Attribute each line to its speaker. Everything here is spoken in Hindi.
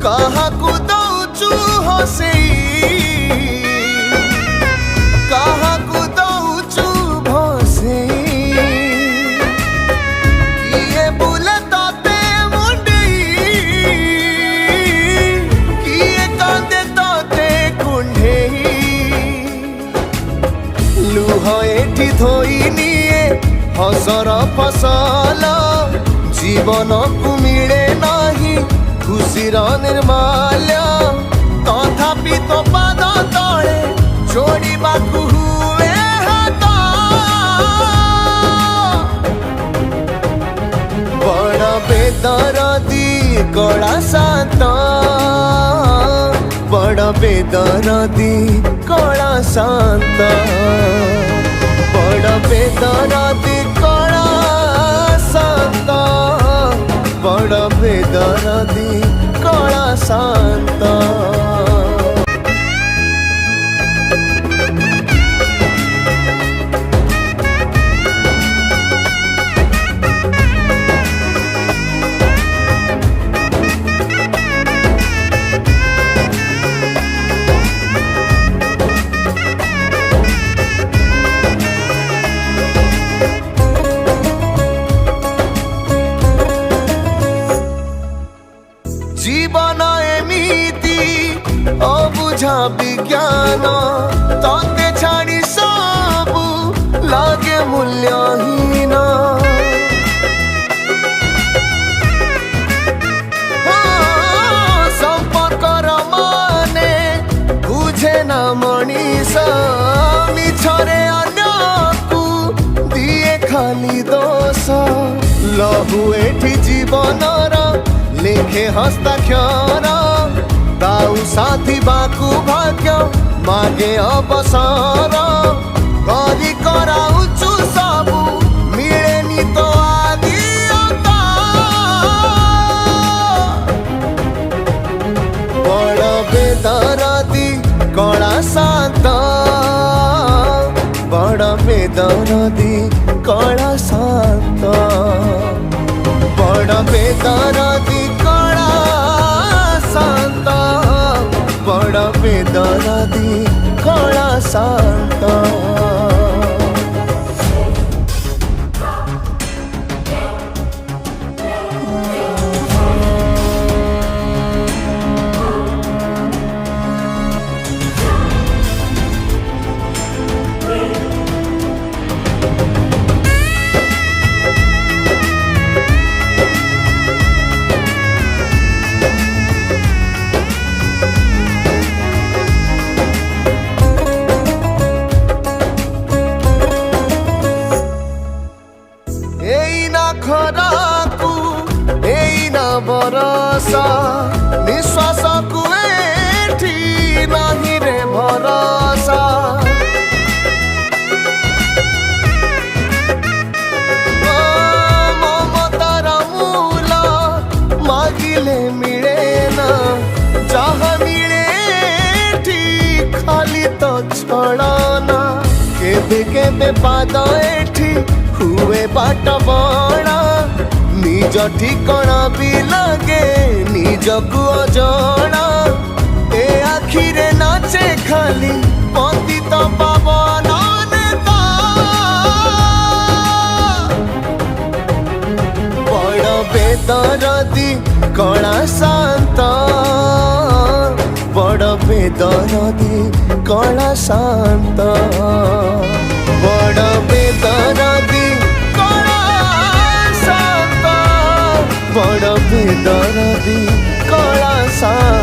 Speaker 1: काहाकू दौचु हसेई काहाकू दौचु भसेई किए बुले तते मुंडेई किए कांदे तते कुंढेई लुह एठी धोई निए हसर फसल जीवन को मिले नाही खुशीर निर्माल्य तथापि तो पाद तले जोड़िबाकू हुए हाथ बड़ बेदरदी कला शांत बड़ बेदरदी कला शांत बड़ बेदरदी कला शांत बड़ बेदरदी कला शांत जीवन एमिति अबुझा विज्ञान तते छाड़ी सबु लागे मूल्यहीन संपर्कर माने बुझे ना मनीष मिछरे अन्यकू दिए खाली दोष लहु एठी जीवनर लिखे हस्ताक्षर दाऊ साथी बाकू भाग्य मागे अवसर करी कराउचु सबु मिलेनी तो आदियता बड़ बेदरदी कला शांत बड़ बेदरदी कला शांत बड़ बेदरदी कला शांत बड़ बेदरदी कला शांत खराकू एइना बरसा निश्वास को एठी नाही रे भरसा ममतार मूल मागिले मिले ना जहाँ मिले एठी खाली तो छड़ना केबे केबे पाद एठी हुए बाट बणा निज ठिकणा भी लगे निजकू अजणा ए आखिरे नाचे खाली पतित पावन नेता बड़ बेदरदी कला शांत बड़ बेदरदी कला शांत बड़ बेदरदी बड़ बेदरदी कला शांत।